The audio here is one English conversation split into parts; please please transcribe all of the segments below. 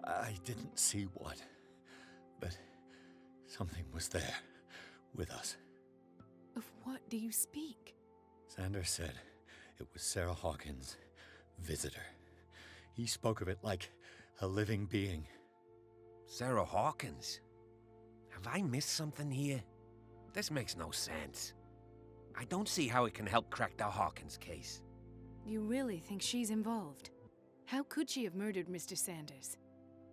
I didn't see what, but something was there with us. Of what do you speak? Sanders said it was Sarah Hawkins' visitor. He spoke of it like a living being. Sarah Hawkins? Have I missed something here? This makes no sense. I don't see how it can help crack the Hawkins case. You really think she's involved? How could she have murdered Mr. Sanders?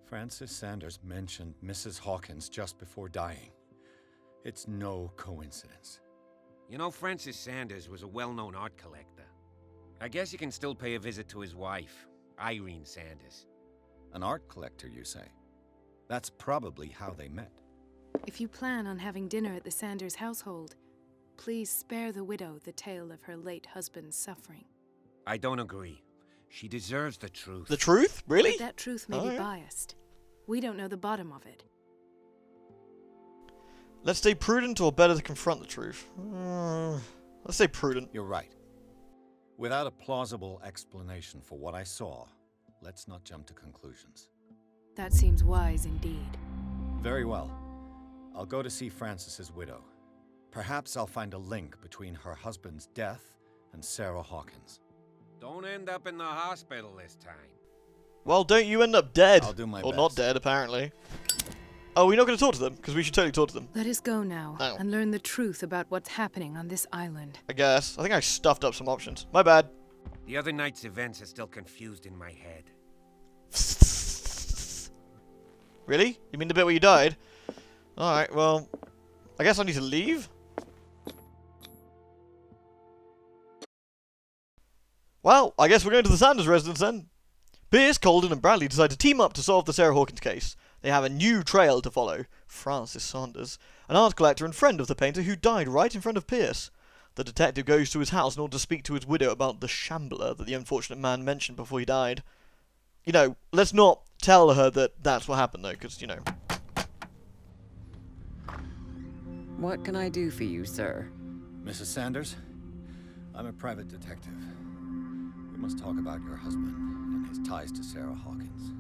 Francis Sanders mentioned Mrs. Hawkins just before dying. It's no coincidence. You know, Francis Sanders was a well-known art collector. I guess you can still pay a visit to his wife, Irene Sanders. An art collector, you say? That's probably how they met. If you plan on having dinner at the Sanders household, please spare the widow the tale of her late husband's suffering. I don't agree. She deserves the truth. The truth? Really? But that truth may be biased. We don't know the bottom of it. Let's stay prudent or better to confront the truth? Let's stay prudent. You're right. Without a plausible explanation for what I saw, let's not jump to conclusions. That seems wise indeed. Very well. I'll go to see Francis's widow. Perhaps I'll find a link between her husband's death and Sarah Hawkins. Don't end up in the hospital this time. Well, don't you end up dead. I'll do my Or best. not dead, apparently. Oh, we're not going to talk to them? Because we should totally talk to them. Let us go now Oh. and learn the truth about what's happening on this island. I guess. I think I stuffed up some options. My bad. The other night's events are still confused in my head. Really? You mean the bit where you died? Alright, well, I guess I need to leave? Well, I guess we're going to the Sanders residence then. Pierce, Colden, and Bradley decide to team up to solve the Sarah Hawkins case. They have a new trail to follow. Francis Sanders, an art collector and friend of the painter who died right in front of Pierce. The detective goes to his house in order to speak to his widow about the Shambler that the unfortunate man mentioned before he died. You know, let's not tell her that that's what happened, though, because, you know. What can I do for you, sir? Mrs. Sanders, I'm a private detective. We must talk about your husband and his ties to Sarah Hawkins.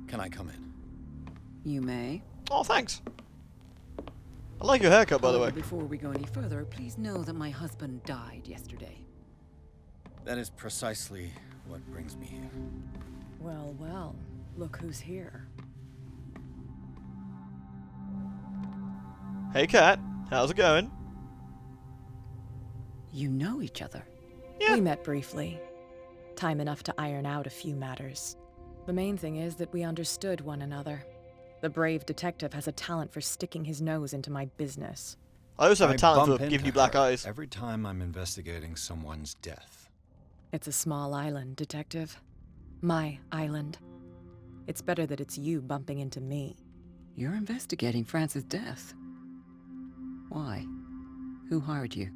Can I come in? You may. Oh, thanks. I like your haircut, by the way. However, before we go any further, please know that my husband died yesterday. That is precisely what brings me here. Well, well, look who's here. Hey, Kat. How's it going? You know each other. Yeah. We met briefly. Time enough to iron out a few matters. The main thing is that we understood one another. The brave detective has a talent for sticking his nose into my business. I also have a talent bump for into giving you black her eyes. every time I'm investigating someone's death. It's a small island, detective. My island. It's better that it's you bumping into me. You're investigating Francis' death. Why? Who hired you?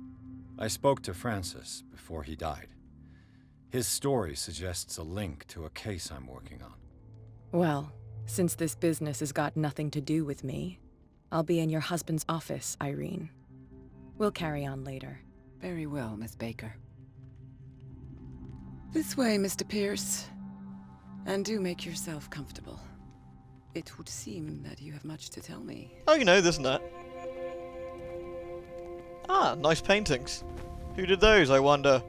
I spoke to Francis before he died. His story suggests a link to a case I'm working on. Well, since this business has got nothing to do with me, I'll be in your husband's office, Irene. We'll carry on later. Very well, Miss Baker. This way, Mr. Pierce. And do make yourself comfortable. It would seem that you have much to tell me. Oh, you know, this and that. Ah, nice paintings. Who did those, I wonder?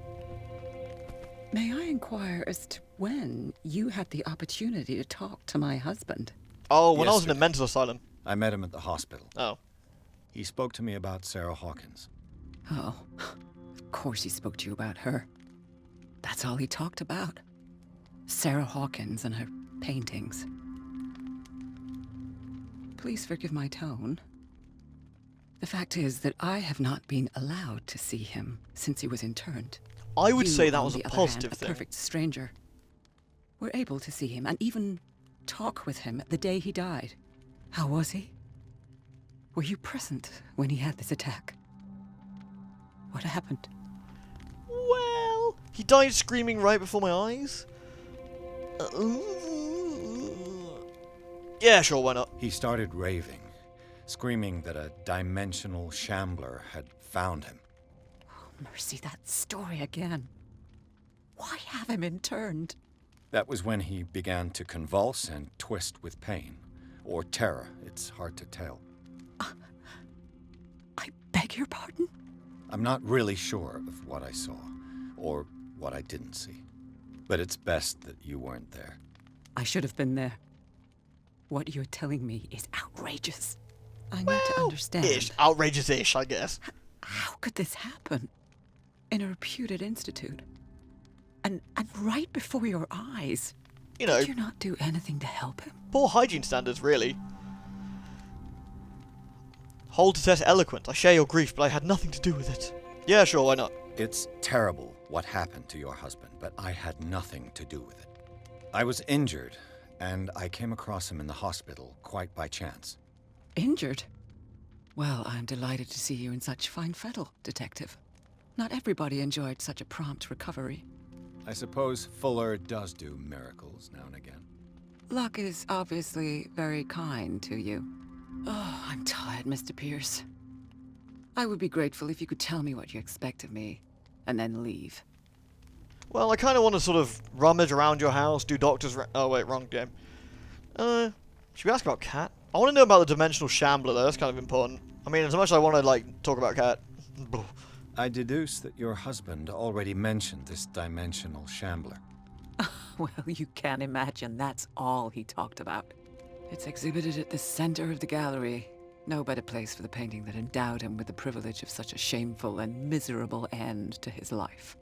May I inquire as to when you had the opportunity to talk to my husband? Oh, when I was in a Yesterday. mental asylum. I met him at the hospital. Oh. He spoke to me about Sarah Hawkins. Oh, of course he spoke to you about her. That's all he talked about. Sarah Hawkins and her paintings. Please forgive my tone. The fact is that I have not been allowed to see him since he was interned. I would You, say that on was a the other positive hand, a thing. perfect stranger. Were able to see him and even talk with him the day he died. How was he? Were you present when he had this attack? What happened? Well, he died screaming right before my eyes. Yeah, sure, why not? He started raving, screaming that a dimensional Shambler had found him. Mercy, that story again. Why have him interned? That was when he began to convulse and twist with pain. Or terror. It's hard to tell. I beg your pardon? I'm not really sure of what I saw. Or what I didn't see. But it's best that you weren't there. I should have been there. What you're telling me is outrageous. I need to understand. Ish. Outrageous-ish, I guess. How could this happen? In a reputed institute? And right before your eyes? You know, Did you not do anything to help him? poor hygiene standards, really. Hold to test eloquent. I share your grief, but I had nothing to do with it. Yeah, sure, why not? It's terrible what happened to your husband, but I had nothing to do with it. I was injured, and I came across him in the hospital quite by chance. Injured? Well, I'm delighted to see you in such fine fettle, Detective. Not everybody enjoyed such a prompt recovery. I suppose Fuller does do miracles now and again. Luck is obviously very kind to you. Oh, I'm tired, Mr. Pierce. I would be grateful if you could tell me what you expect of me, and then leave. Well, I kind of want to sort of rummage around your house, do doctor's... oh, wait, wrong game. Should we ask about Cat? I want to know about the dimensional Shambler, though. That's kind of important. I mean, as much as I want to, like, talk about Cat. I deduce that your husband already mentioned this dimensional Shambler. Well, you can imagine that's all he talked about. It's exhibited at the center of the gallery. No better place for the painting that endowed him with the privilege of such a shameful and miserable end to his life.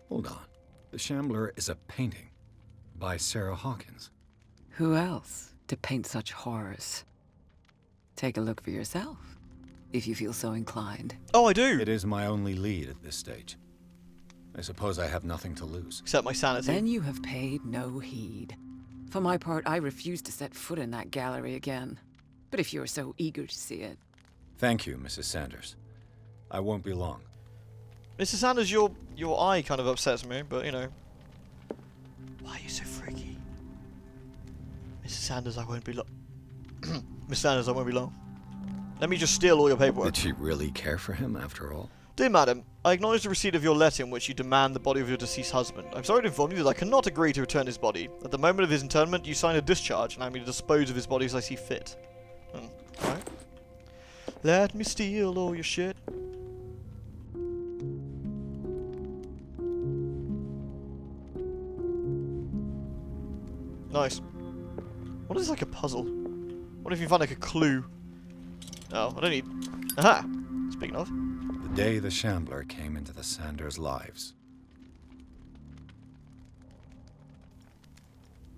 Hold on. The Shambler is a painting by Sarah Hawkins. Who else to paint such horrors? Take a look for yourself, if you feel so inclined. Oh, I do! It is my only lead at this stage. I suppose I have nothing to lose. Except my sanity. Then you have paid no heed. For my part, I refuse to set foot in that gallery again. But if you're so eager to see it... Thank you, Mrs. Sanders. I won't be long. Mr. Sanders, your eye kind of upsets me, but, you know. Why are you so freaky? Mrs. Sanders, I won't be long. Miss Sanders, I won't be long. Let me just steal all your paperwork. Did she really care for him, after all? Dear madam, I acknowledge the receipt of your letter in which you demand the body of your deceased husband. I'm sorry to inform you that I cannot agree to return his body. At the moment of his interment, you sign a discharge, and I am to dispose of his body as I see fit. Alright. Let me steal all your shit. Nice. What is like a puzzle? What if you find like a clue? Oh, I don't need... Aha! Speaking of. The day the Shambler came into the Sanders' lives.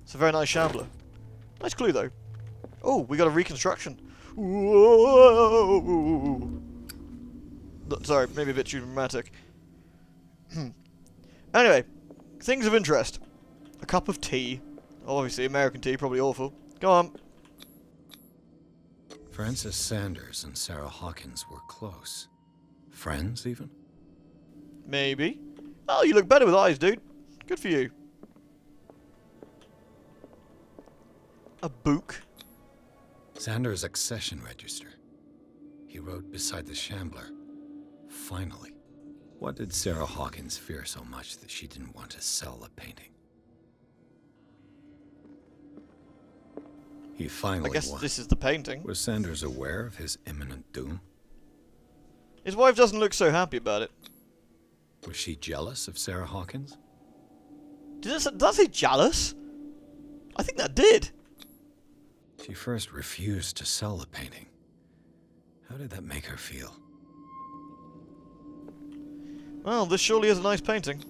It's a very nice Shambler. Nice clue, though. Oh, we got a reconstruction. Whoa! Sorry, maybe a bit too dramatic. Anyway, things of interest. A cup of tea. Obviously, American tea, probably awful. Go on. Francis Sanders and Sarah Hawkins were close. Friends, even? Maybe. Oh, you look better with eyes, dude. Good for you. A book. Sanders' accession register. He wrote beside the Shambler. Finally. What did Sarah Hawkins fear so much that she didn't want to sell the painting? He finally I guess won. this is the painting. Was Sanders aware of his imminent doom? His wife doesn't look so happy about it. Was she jealous of Sarah Hawkins? Does that say jealous? I think that did. She first refused to sell the painting. How did that make her feel? Well, this surely is a nice painting.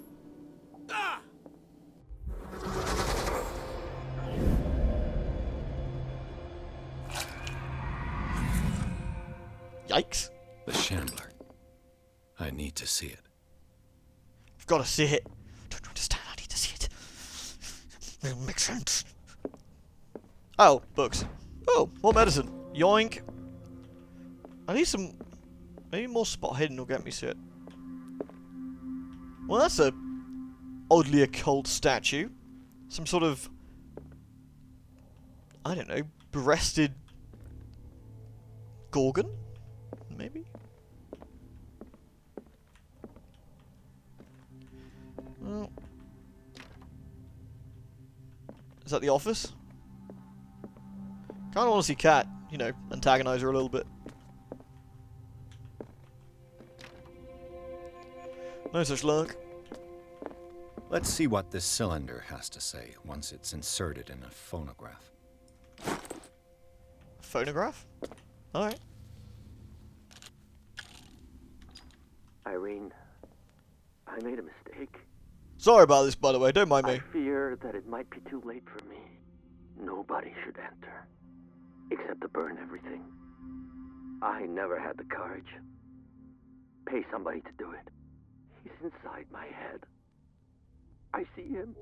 Yikes. The Shambler. I need to see it. I've got to see it. Don't you understand? I need to see it. It'll make sense. Oh, books. Oh, more medicine. Yoink. I need some... Maybe more spot hidden will get me shit. Well, that's a oddly occult statue. Some sort of... I don't know, breasted... Gorgon? Maybe? Well... Is that the office? Kinda wanna see Kat, you know, antagonize her a little bit. No such luck. Let's see what this cylinder has to say once it's inserted in a phonograph. Phonograph? Alright. Irene, I made a mistake. Sorry about this, by the way, don't mind me. I fear that it might be too late for me. Nobody should enter, except to burn everything. I never had the courage. Pay somebody to do it. He's inside my head. I see him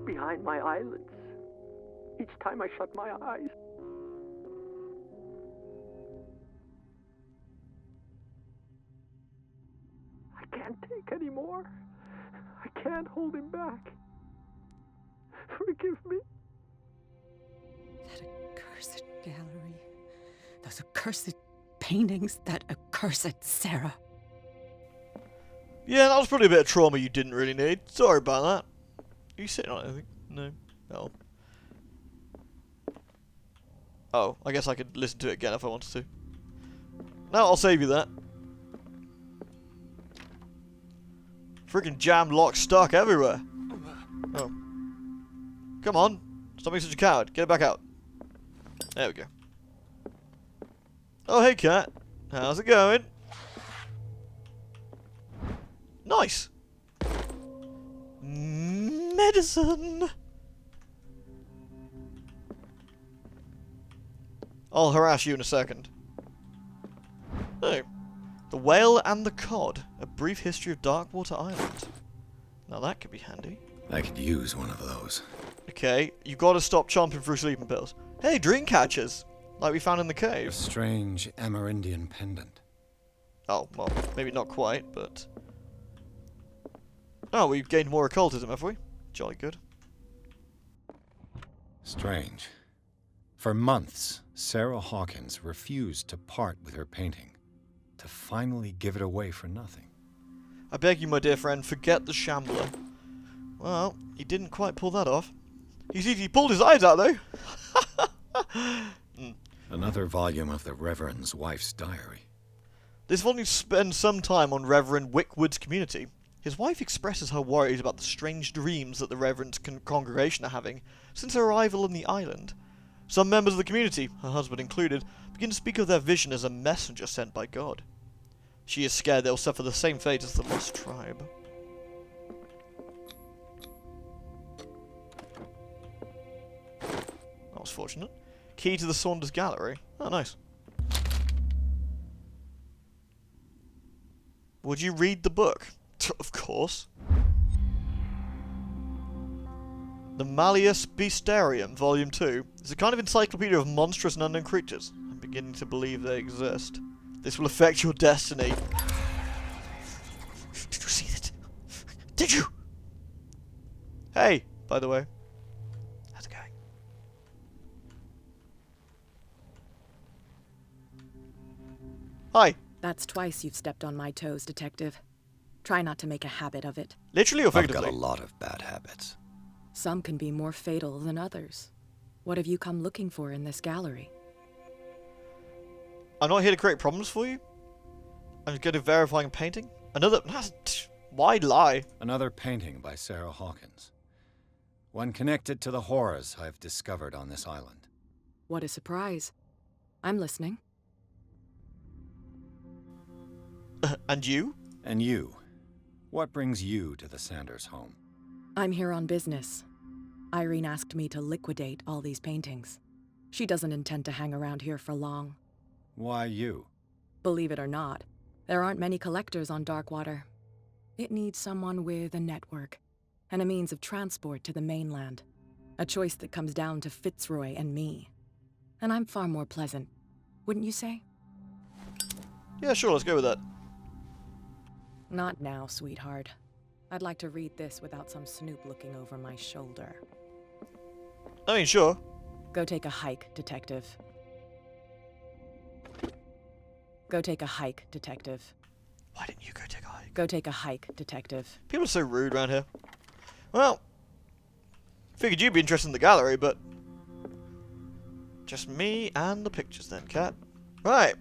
behind my eyelids each time I shut my eyes. I can't take any more. I can't hold him back. Forgive me. That accursed gallery. Those accursed paintings. That accursed Sarah. Yeah, that was probably a bit of trauma you didn't really need. Sorry about that. Are you sitting on it, I think? No. Oh. Oh, I guess I could listen to it again if I wanted to. No, I'll save you that. Freaking jam lock stuck everywhere. Oh. Come on. Stop being such a coward. Get it back out. There we go. Oh, hey, Kat. How's it going? Nice. Medicine. I'll harass you in a second. Oh. The Whale and the Cod. A brief history of Darkwater Island. Now that could be handy. I could use one of those. Okay, you gotta stop chomping through sleeping pills. Hey, dream catchers! Like we found in the A cave. strange Amerindian pendant. Oh, well, maybe not quite, but... Oh, we've gained more occultism, have we? Jolly good. Strange. For months, Sarah Hawkins refused to part with her painting, to finally give it away for nothing. I beg you, my dear friend, forget the Shambler. Well, he didn't quite pull that off. He pulled his eyes out, though. Another volume of the Reverend's wife's diary. This volume spends some time on Reverend Wickwood's community. His wife expresses her worries about the strange dreams that the Reverend's congregation are having since her arrival on the island. Some members of the community, her husband included, begin to speak of their vision as a messenger sent by God. She is scared they'll suffer the same fate as the lost tribe. That was fortunate. Key to the Saunders Gallery. Oh, nice. Would you read the book? Of course. The Malleus Beastarium, Volume 2, is a kind of encyclopedia of monstrous and unknown creatures. I'm beginning to believe they exist. This will affect your destiny. Did you see that? Did you? Hey, by the way. How's it going? Hi. That's twice you've stepped on my toes, Detective. Try not to make a habit of it. Literally or I've got figuratively? a lot of bad habits. Some can be more fatal than others. What have you come looking for in this gallery? I'm not here to create problems for you. I'm just going to verifying a painting. Another... Why lie? Another painting by Sarah Hawkins. One connected to the horrors I've discovered on this island. What a surprise. I'm listening. And you? And you? What brings you to the Sanders home? I'm here on business. Irene asked me to liquidate all these paintings. She doesn't intend to hang around here for long. Why you? Believe it or not, there aren't many collectors on Darkwater. It needs someone with a network and a means of transport to the mainland. A choice that comes down to Fitzroy and me. And I'm far more pleasant, wouldn't you say? Yeah, sure, let's go with that. Not now, sweetheart. I'd like to read this without some snoop looking over my shoulder. I mean, sure. Go take a hike, Detective. Go take a hike, Detective. Why didn't you go take a hike? Go take a hike, Detective. People are so rude around here. Well, Figured you'd be interested in the gallery, but... just me and the pictures then, cat. Right.